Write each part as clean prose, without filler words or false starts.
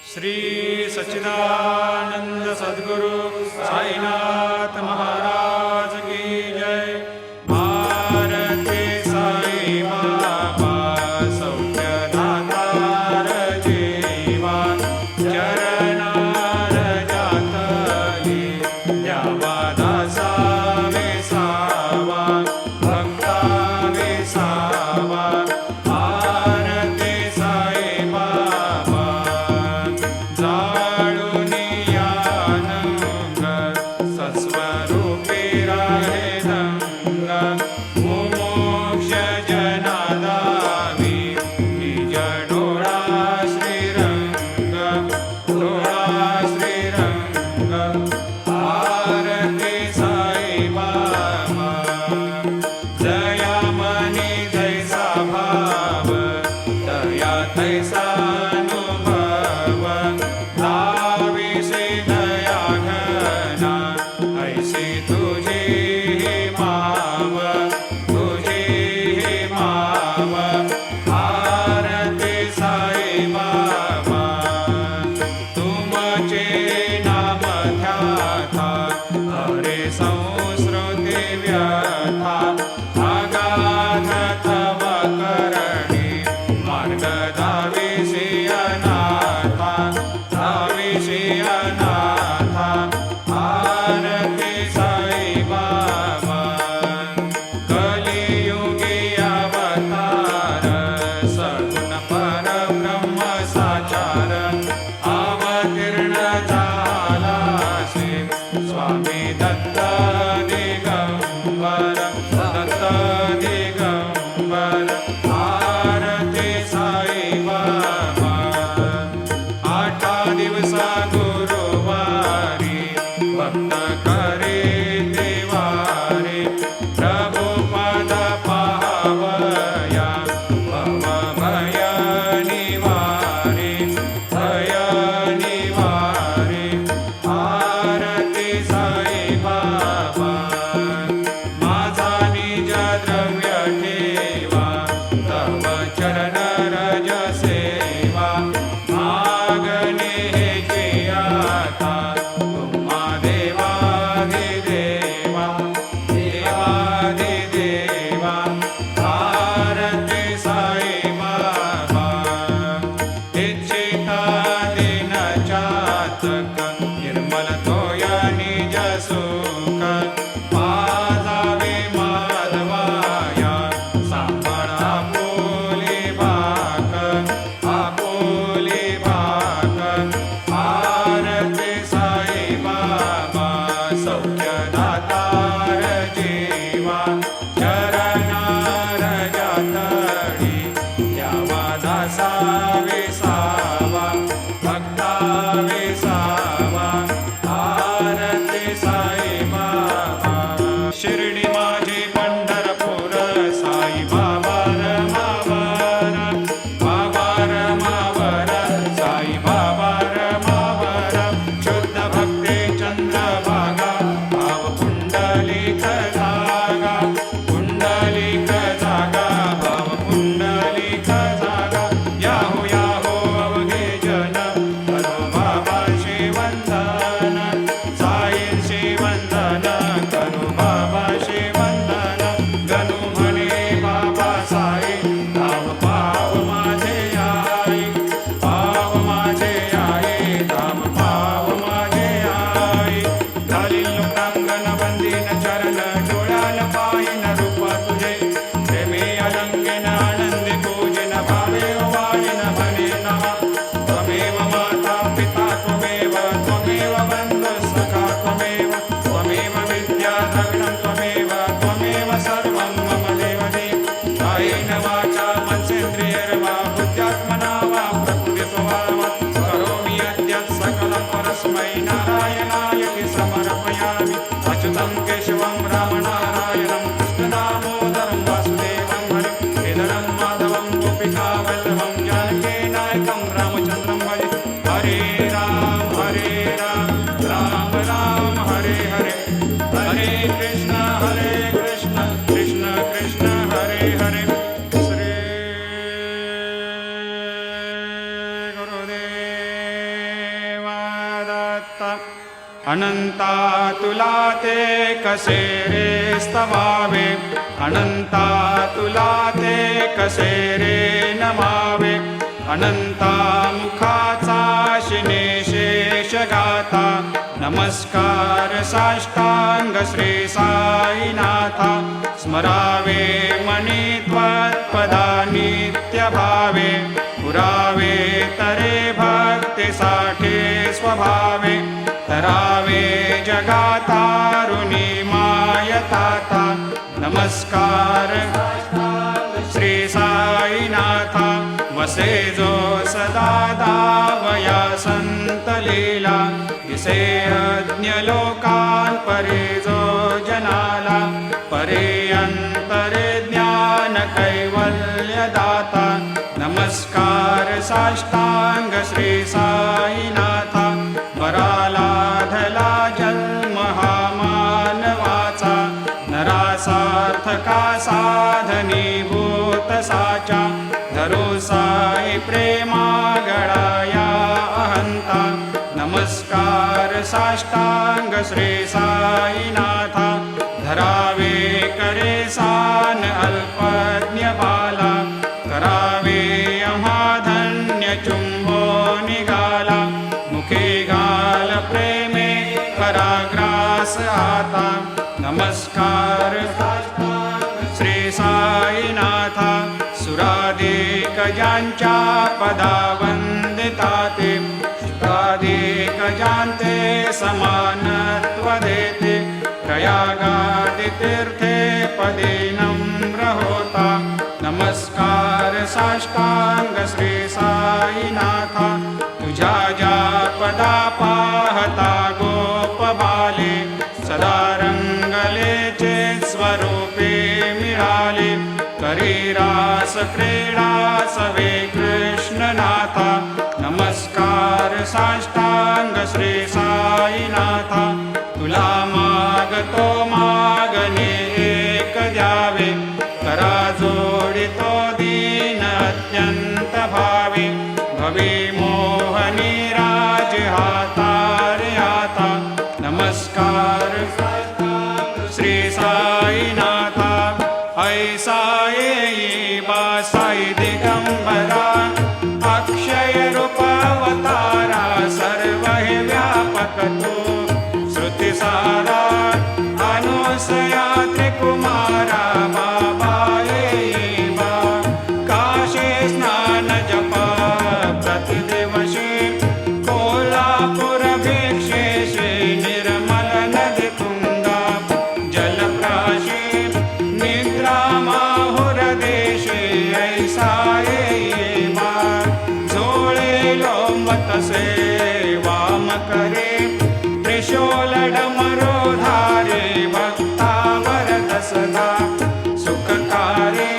श्री सच्चिदानंद सद्गुरु साईनाथ महाराज की जय। भारती साई बाबा सौख्यदातार जीवा, चरणार जातली द्यावा दासा विसावा, भक्ता विसावा। भारती साई बाबा जाळून यानंग सस्वरूप अनंता तुला ते कसे रे स्तवावे, अनंता तुला ते कसे रे नमावे, अनंता मुखाचा शिने शेष गाता, नमस्कार साष्टांग श्री साईनाथा, स्मरावे मनी त्वत्पदा नित्य भावे, पुरावे तरे भक्तीसाठी स्वभावे, तरावे जगातारुणी मायताता, नमस्कार श्री साईनाथा, वसे जो सदा दावया संत लीला, दिसे अज्ञ लोकान परे जो जनाला, परे अंतरे ज्ञान कैवल्य दाता, नमस्कार साष्टांग श्री साईनाथा, वराला धला जन्म हा मानवाचा, नरासार्थका साधनीभूत साचा, धरो साई प्रेमा गळाया अहंता, नमस्कार साष्टांग श्री साईनाथा, धरावे करे सान अल्पज्ञ बाला, करावे आम्हा धन्य चुंबो निघाला, मुखे घाल प्रेमे पराग्रास आता, नमस्कार श्री साईनाथा, सुराधिक ज्यांच्या पदा वंदिता ते, शुकाधिक ज्यांते समानत्व देते, प्रयागादि तीर्थे पदे नम्र होता, नमस्कार साष्टांग श्री साईनाथा, तुझ्या ज्या पदा पाहता गोप बाले, सदा रंगलेचे स्वरूपे मिळाले, करी रास क्रीडा सवे कृष्णनाथा, नमस्कार साष्टांग श्री साईनाथा, तुला मागतो मागणे एक द्यावे, करा जोडितो दीन अत्यंत भावे, भवी मोहनी राज हातारे आता, नमस्कार श्री साईनाथा, ऐसा येई बा साई दिगंबरा, अक्षय रूप अवतारा, सर्व हे व्यापक तू, श्रुती सारा अनुसया त्रिकुमारा, बाबा येई बा, काशी स्नान जप प्रतिदिवशी, कोल्हापूर भिक्षेशी, निर्मल नदी तुंगा जलप्राशी, निद्रा माहुर देशी, ऐसा येई बा, झोळे लोंबतसे वाम करे, त्रिशूल डमरो धारे, भक्तावर दसदा सुखकारी,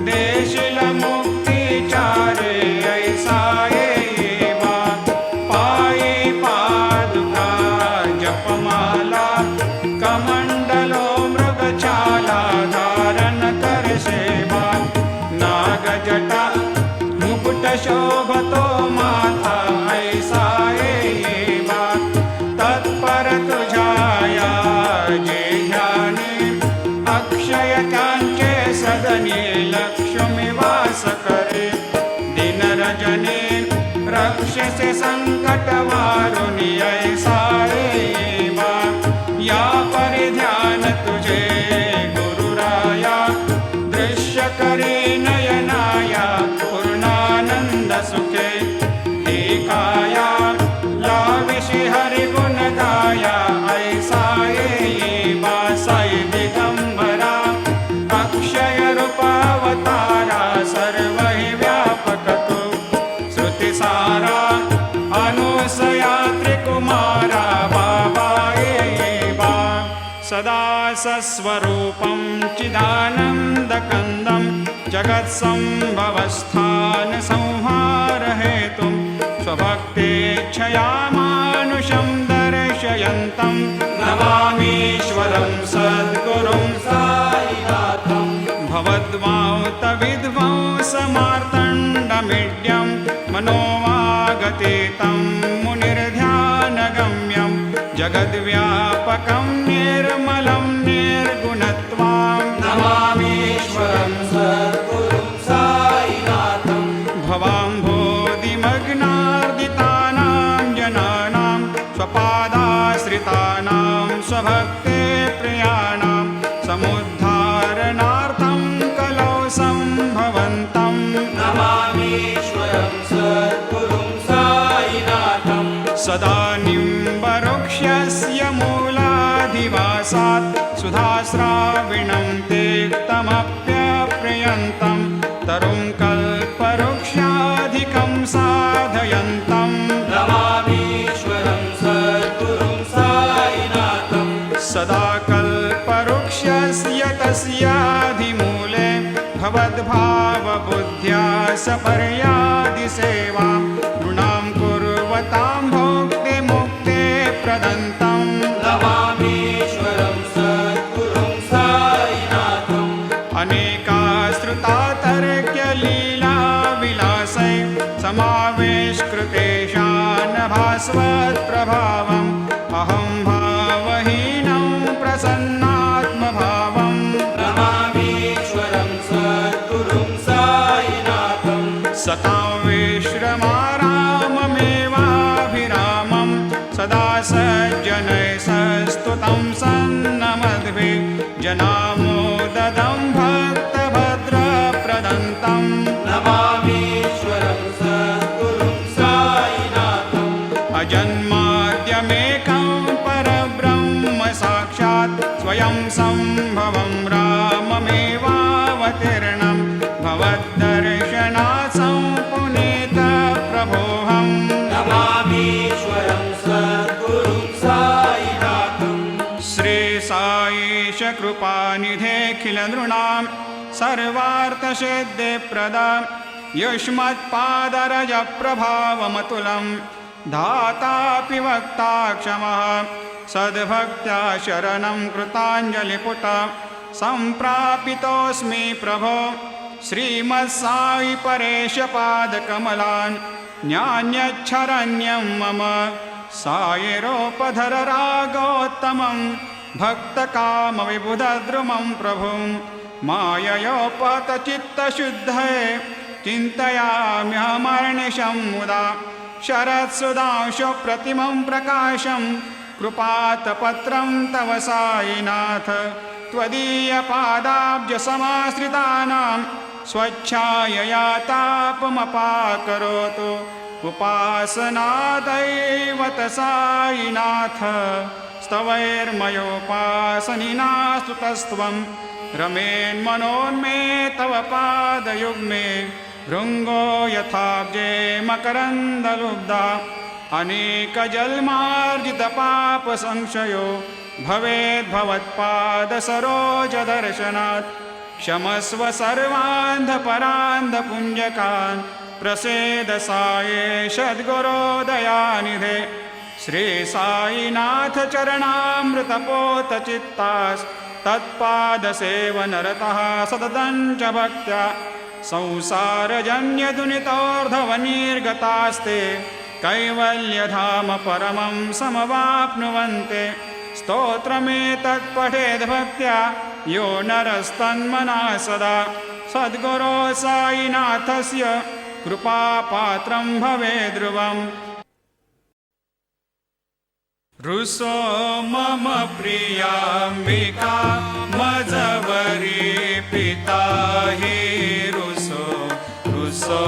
देशील मुक्तिचारे, ऐसा येई बा, पायी पादुका जपमाला, कमंडलो मृगछाला, धारण कर सेवा, नागजटा मुकुट शोभतो माथा, ऐसा येई बा, तत्पर तुझाया जे ध्यानी, अक्षय त्यांचे सदनी, लक्ष्मी वास करे, दिन रजनी रक्षसे संकट वारुणी, ऐसा येई बा, या परिध्यान तुझे गुरुराया, दृश्य करी नयनाया, पूर्णानंद सुखे, हे काया लाविशी हरि गुण गाया, ऐसा येई बा, साई दिगंबरा, अक्षय रूप अवतारा, सर्व हि व्यापक तू, श्रुती सारा अनुसया त्रिकुमारा, बाबा येई बा, सदा सस्वरूपं चिदानन्दकन्दं, जगत्सम्भवस्थान संहार हेतुं, स्वभक्तेच्छया मानुषं दर्शयन्तं, नमामीश्वरं सद्गुरुं साईनाथं, भवद्वांतविध्वंसमार्तण्डमीड्यं, मनोवागतीतं मुनिर्ध्यानगम्यं, जगत् सदा निम्बवृक्षस्य मूलाधिवासात् सुधास्राविणं तेक्तमप्यप्रियन्तं तरुं कल्पवृक्षाधिकं साधयन्तं नमामीश्वरं सद्गुरुं साईनाथं सदा कल्पवृक्षस्य तस्याधिमूले भवद्भावबुद्ध्या सपर्यादिसेवां नृणां कुर्वतां भोक्तिमुक्ते प्रदन्तं नमामीश्वरं सद्गुरुं साईनाथम् अनेकाश्रुतातर्क्यलीलाविलासै समावेशकृतेशानभास्वत्प्रभावम् अहं भावहीनं प्रसन्नात्मभावम् नमामीश्वरं सद्गुरुं साईनाथम् सतां विश्रमाराममेवाभिरामं सदा सज्जनैः सस्तुतं सन्नमद्भिः जनामोददं भक्तभद्रप्रदन्तं नमामीश्वरं सद्गुरुं साईनाथम् अजन्माद्यमेकं परब्रह्म साक्षात् स्वयं सम्भवं राममेवावतीर्णं भवद्दर्शनात् सम्पुनीतप्रभोऽहम् नमामीश्वरं सद्गुरुं साईनाथम् श्रीसाईश कृपानिधेऽखिलनृणां सर्वार्थसिद्धिप्रदा युष्मत्पादरजप्रभावमतुलं धातापि वक्ता क्षमः सद्भक्त्या शरणं कृताञ्जलिपुट सम्प्रापितोऽस्मि प्रभो श्रीमत्साई परेशपादकमलान् न्यान्यच्छरण्यं मम सायिरोपधर रागोत्तमं भक्तकामविबुधद्रुमं प्रभुं माययोपतचित्तशुद्धये चिन्तयाम्यहमर्निशं मुदा शरत्सुधांशुप्रतिमं प्रकाशं कृपातपत्रं तव साईनाथ त्वदीयपादाब्जसमाश्रितानां स्वच्छायया तापमपाकरोतु उपासनादैवत साईनाथ स्तवैर्मयोपासनिना स्तुतस्त्वं रमेन्मनोन्मे तव पादयुग्मे भृङ्गो यथाब्जे मकरन्दलुब्धा अनेकजन्मार्जितपापसंशयो भवेद्भवत्पादसरोजदर्शनात् क्षमस्व सर्वान्धपरान्धपुञ्जकान् प्रसेद साये सद्गुरोदयानिधे श्री साईनाथ चरणामृतपोतचित्तास् तत्पादसेवनरतः सततं च भक्त्या संसारजन्यदुनितोर्धवनिर्गतास्ते कैवल्यधाम परमं समवाप्नुवन्ते स्तोत्रमेतत् पठेद् भक्त्या यो नरस्तन्मना सदा सद्गुरो साईनाथस्य कृपापात्रं भवेद्ध्रुवम् रुसो मम प्रियाम्बिका मजवरी पिता हि रुसो रुसो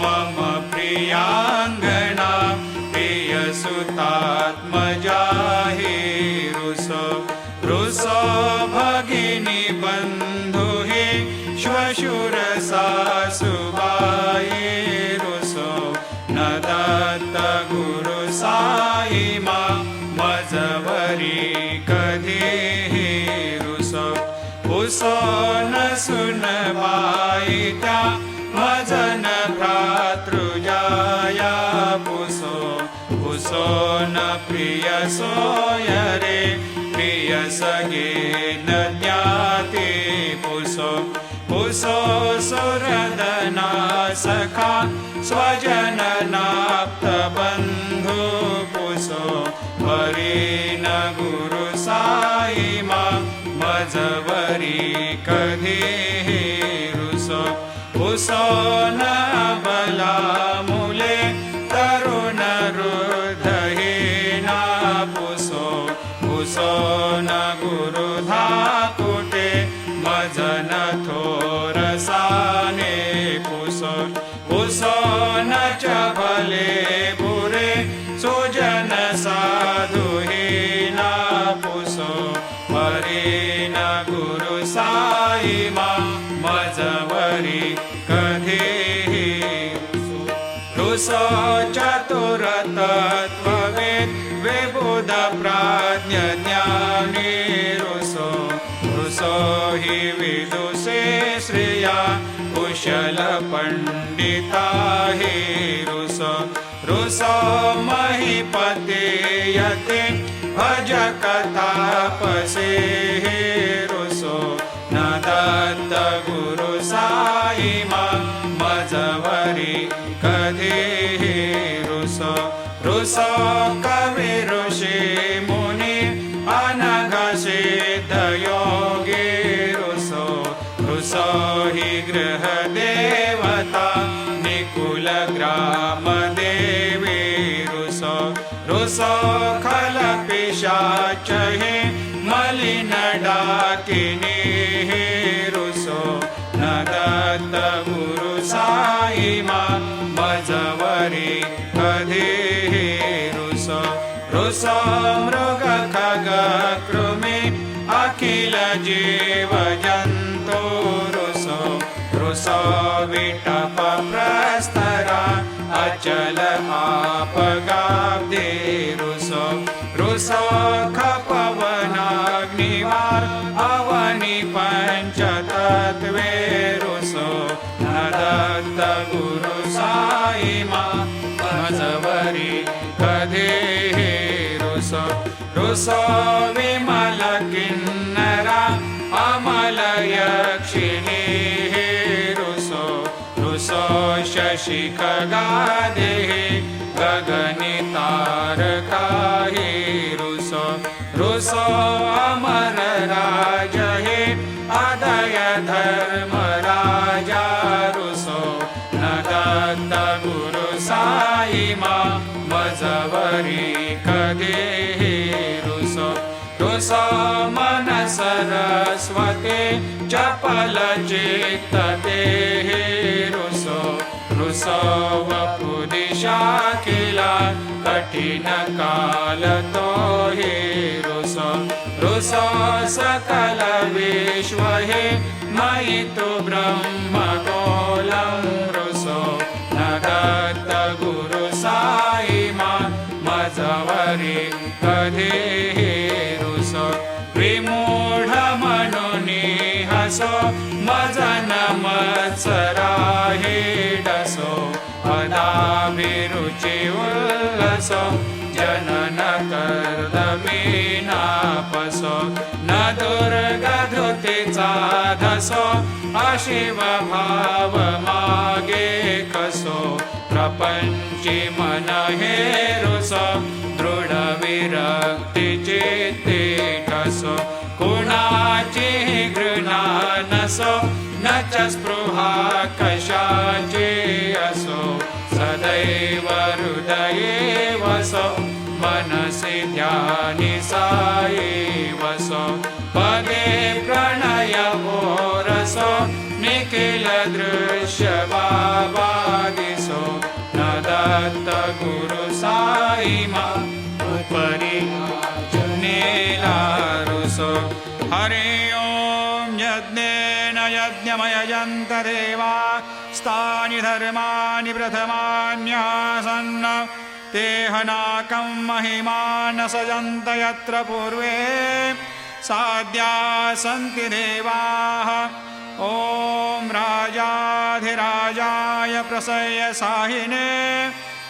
मम प्रियाङ्गना प्रियसुतात्मजा हि रुसो रुसो भगिनी बन्धु हि श्वशुरसासुबाई रुसो न दत्त गुरु साई मा मजवरी कधी रुसो पुसो न सुनबाई त्या मजन भ्रातृजाया पुसो पुसो न प्रिय सोयरे प्रिय सगे न ज्ञाते पुसो पुसो सुरदना सखा स्वजननाप्त बन्धु पुसो वरी न गुरु साई मा मजवरी कधी रुसो पुसो न बला मुले तरुण रुद्धहीना पुसो पुसो न गुरु धाकुटे मजन थोरसाने पुसो पुसो न च भले बुरे सुजन रुसो चतुरतत्त्वविद् विबुधप्राज्ञज्ञानी रुसो रुसो हि विदुषे श्रिया कुशलपण्डिता हि रुसो रुसो महीपते यते भजकतापसे हि रुसो न दत्त गुरु साईमा मजवरी कधी हि रुसो रुसो कवि ऋषी मुनि अनघ सिद्ध योगी रुसो रुसो हि गृह देवता निकुल ग्राम देवी रुसो रुसो खल पिशाच हि मलिन डाकिनी हि रुसो न दत्त गुरु साईमा मजवरी कधी हि रुसो रुसो मृग खग कृमि अखिल जीव जन्तु रुसो रुसो विटप प्रस्तरा अचल आपगाब्धे रुसो रुसो खपवनाग्निवार अवनि पंचतत्वे रुसो न दत्त गुरु साईमा मजवरी कधी हि रुसो रुसो विमल किन्नरा अमल यक्षिणी हि रुसो रुसो शशि खगादे गगनि तारका हि रुसो रुसो अमर राज हि अदय धर्म राजा रुसो न दत्त गुरु साईमा मजवरी कधी हि रुसो रुसो मन सरस्वती चपल चित्तते हि रुसो रुसो वपुदिशा किला कठिन काल तो हि रुसो रुसो सकल विश्व हि मयि तु ब्रह्म गोलं रुसो न दत्त गुरु साईमा मजवरी कधी हि रुसो विमूढ मनुनी हसो मजन मत्सरा हि डसो पदाभिरुचि उल्लसो जनन कर्दमीनापसो न दुर्गधुतिचा धसो अशिव भाव मागे कसो प्रपंची मन हे रुसो दृढ विरक्ति चित्ते ठसो कुणाची घृणा नसो न च स्पृहा कशाची असो सदैव हृदये वसो मनसि ध्यानि साई वसो पगे प्रणय ओरसो निखिल दृश्य बाबादिसो न दत्त गुरु साईमा उपरि जनेला रुसो हरि ओम यज्ञेन यज्ञमयजन्त देवा स्थानि धर्माणि प्रथमान्यासन्न तेहनाकं महिमान सजन्त यत्र पूर्वे साध्या सन्ति देवाः ॐ राजाधिराजाय प्रसह्य साहिने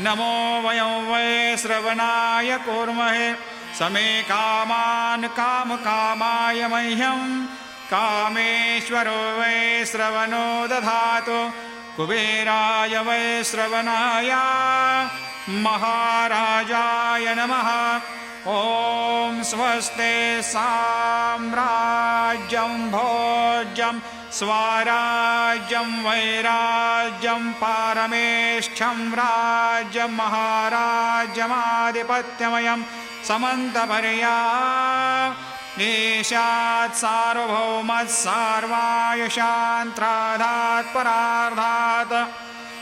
नमो वयं वै श्रवणाय कुर्महे समे कामान् कामकामाय मह्यं कामेश्वरो वै श्रवणो दधातु कुबेराय वै श्रवणाय महाराजाय नमः ॐ स्वस्ते साम्राज्यं भोज्यं स्वराज्यं वैराज्यं पारमेष्ठ्यं राज्यं महाराज्यमाधिपत्यमयं समन्तपर्या ईशात् सार्वभौमः सार्वायुषान्त्राधात् परार्धात्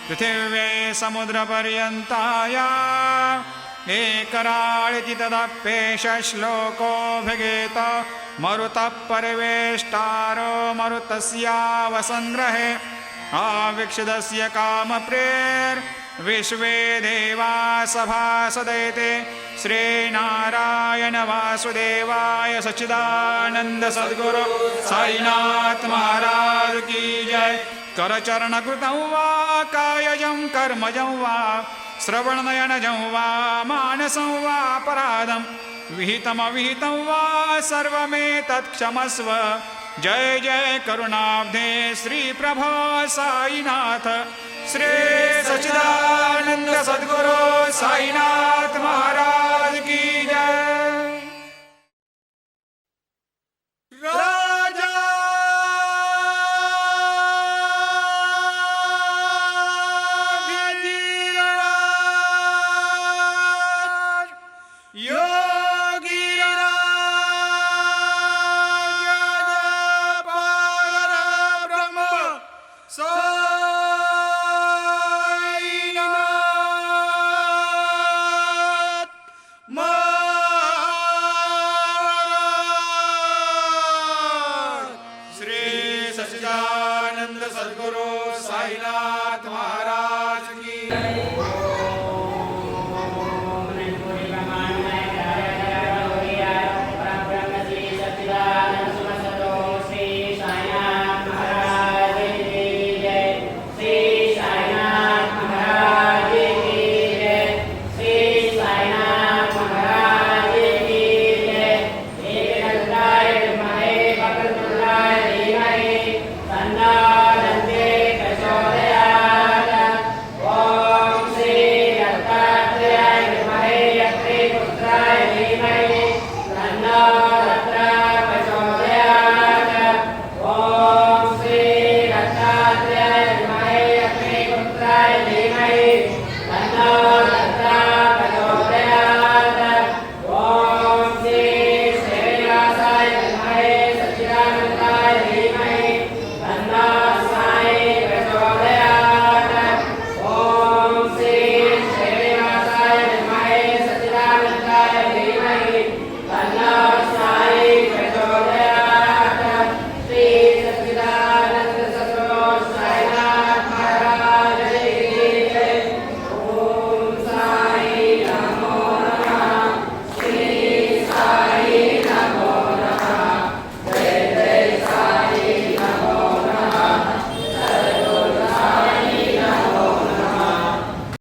पृथिव्यै समुद्रपर्यन्ताया एकराळिति तदप्येष श्लोकोऽभिगीत मरुतः परिवेष्टारो मरुतस्यावसङ्ग्रहे आविक्षितस्य कामप्रेर् विश्वे देवा सभासदैते श्रीनारायण वासुदेवाय सच्चिदानंद सद्गुरु साईनाथ महाराज की जय। करचरणकृतं वा कायजं कर्मजं वा श्रवणनयनजं वा मानसं वा अपराधं विहितमविहितं वा सर्वमेतत्क्षमस्व। जय जय करुणाब्धे श्री प्रभो साईनाथ श्री सच्चिदानंद सद्गुरु साईनाथ महाराज की जय। राजा सच्चिदानंद सद्गुरु साईनाथ महाराज की Thank you.